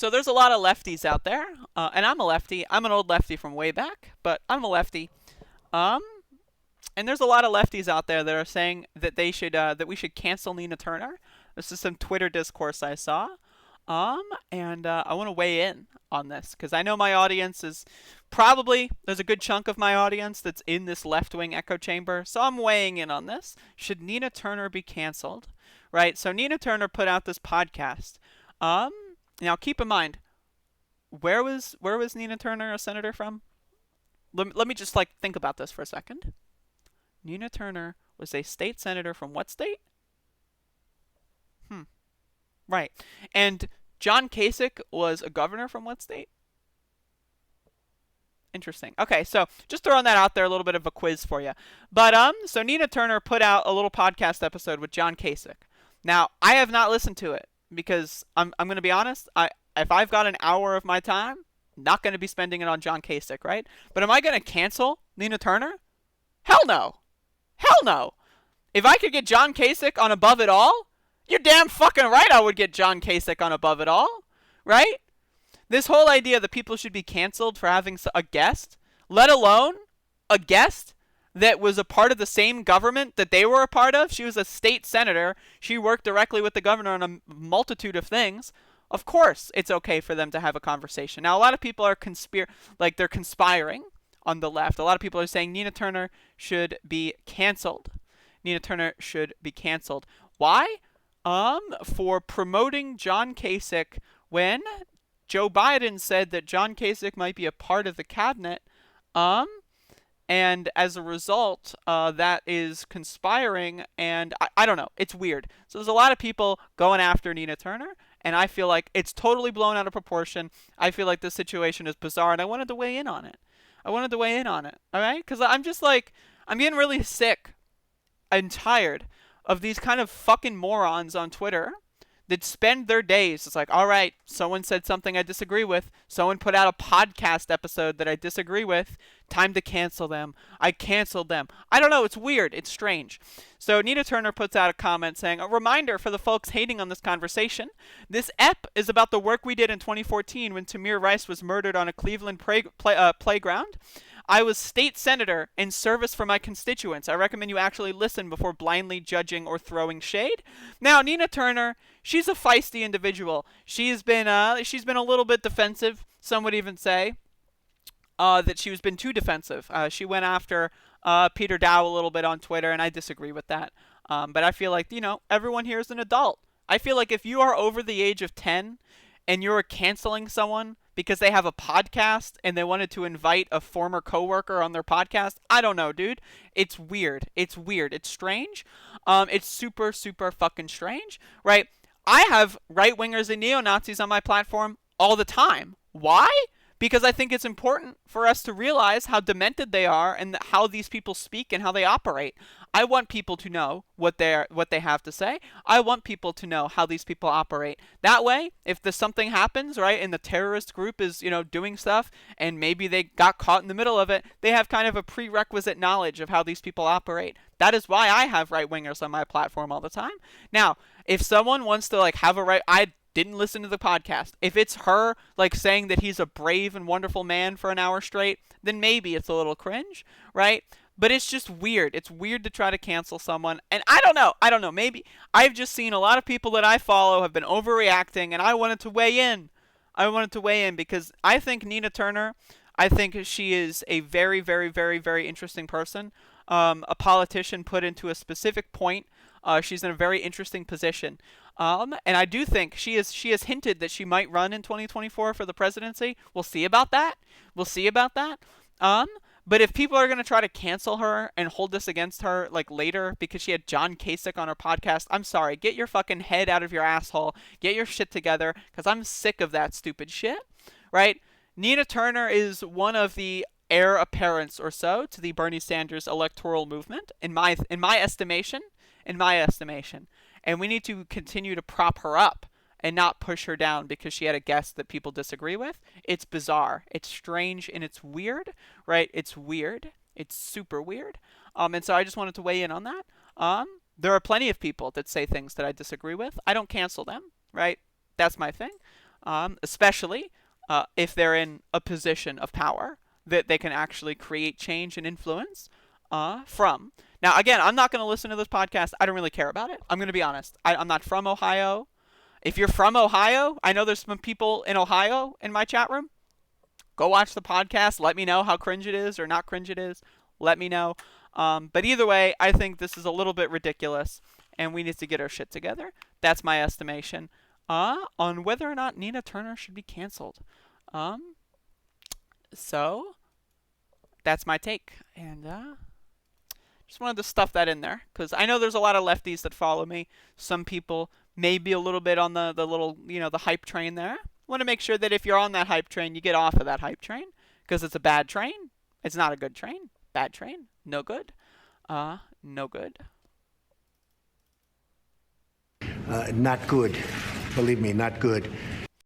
So there's a lot of lefties out there, and I'm a lefty. I'm an old lefty from way back, but I'm a lefty. Um, and there's a lot of lefties out there that are saying that that we should cancel Nina Turner. This is some Twitter discourse I saw. And I want to weigh in on this because I know my audience is probably there's a good chunk of my audience that's in this left-wing echo chamber. So I'm weighing in on this. Should Nina Turner be canceled? Right? So Nina Turner put out this podcast. Um, Now keep in mind, where was Nina Turner a senator from? Let me just like think about this for a second. Nina Turner was a state senator from what state? Hmm. Right. And John Kasich was a governor from what state? Interesting. Okay, so just throwing that out there, a little bit of a quiz for you. But so Nina Turner put out a little podcast episode with John Kasich. Now, I have not listened to it because I'm going to be honest, if I've got an hour of my time, not going to be spending it on John Kasich, right? But am I going to cancel Nina Turner? Hell no. Hell no. If I could get John Kasich on Above It All, you're damn fucking right I would get John Kasich on Above It All, right? This whole idea that people should be canceled for having a guest, let alone a guest that was a part of the same government that they were a part of. She was a state senator. She worked directly with the governor on a multitude of things. Of course, it's okay for them to have a conversation. Now, a lot of people are they're conspiring on the left. A lot of people are saying Nina Turner should be canceled. Nina Turner should be canceled. Why? For promoting John Kasich when Joe Biden said that John Kasich might be a part of the cabinet, and as a result, that is conspiring, and I don't know. It's weird. So there's a lot of people going after Nina Turner, and I feel like it's totally blown out of proportion. I feel like this situation is bizarre, and I wanted to weigh in on it. All right? Because I'm just like, I'm getting really sick and tired of these kind of fucking morons on Twitter that spend their days. It's like, all right, someone said something I disagree with. Someone put out a podcast episode that I disagree with. Time to cancel them. I canceled them. I don't know. It's weird. It's strange. So Nina Turner puts out a comment saying, a reminder for the folks hating on this conversation. This ep is about the work we did in 2014 when Tamir Rice was murdered on a Cleveland playground. I was state senator in service for my constituents. I recommend you actually listen before blindly judging or throwing shade. Now, Nina Turner, she's a feisty individual. She's been a little bit defensive. Some would even say that she's been too defensive. She went after Peter Dow a little bit on Twitter, and I disagree with that. But I feel like, everyone here is an adult. I feel like if you are over the age of 10 and you're canceling someone because they have a podcast and they wanted to invite a former coworker on their podcast, I don't know, dude. It's weird. It's strange. It's super, super fucking strange, right? I have right-wingers and neo-Nazis on my platform all the time. Why? Because I think it's important for us to realize how demented they are and how these people speak and how they operate. I want people to know what they have to say. I want people to know how these people operate. That way, if something happens, right, and the terrorist group is, doing stuff, and maybe they got caught in the middle of it, they have kind of a prerequisite knowledge of how these people operate. That is why I have right-wingers on my platform all the time. Now, if someone wants to have a right, I didn't listen to the podcast. If it's her saying that he's a brave and wonderful man for an hour straight, then maybe it's a little cringe, right? But it's just weird. It's weird to try to cancel someone. And I don't know. Maybe I've just seen a lot of people that I follow have been overreacting, and I wanted to weigh in. Because I think Nina Turner, I think she is a very, very, very, very interesting person. A politician put into a specific point. She's in a very interesting position. And I do think she has hinted that she might run in 2024 for the presidency. We'll see about that. But if people are going to try to cancel her and hold this against her later because she had John Kasich on her podcast, I'm sorry. Get your fucking head out of your asshole. Get your shit together, because I'm sick of that stupid shit, right? Nina Turner is one of the heir apparents or so to the Bernie Sanders electoral movement, in my estimation. And we need to continue to prop her up and not push her down because she had a guest that people disagree with. It's bizarre. It's strange, and it's weird, right? It's weird. It's super weird. And so I just wanted to weigh in on that. There are plenty of people that say things that I disagree with. I don't cancel them, right? That's my thing. especially if they're in a position of power that they can actually create change and influence from. Now, again, I'm not going to listen to this podcast. I don't really care about it. I'm going to be honest. I'm not from Ohio. If you're from Ohio, I know there's some people in Ohio in my chat room. Go watch the podcast. Let me know how cringe it is or not cringe it is. Let me know. But either way, I think this is a little bit ridiculous, and we need to get our shit together. That's my estimation on whether or not Nina Turner should be canceled. So that's my take, and just wanted to stuff that in there because I know there's a lot of lefties that follow me. Some people may be a little bit on the little, the hype train there. Want to make sure that if you're on that hype train, you get off of that hype train because it's a bad train. It's not a good train. Bad train. No good. No good. Not good. Believe me, not good.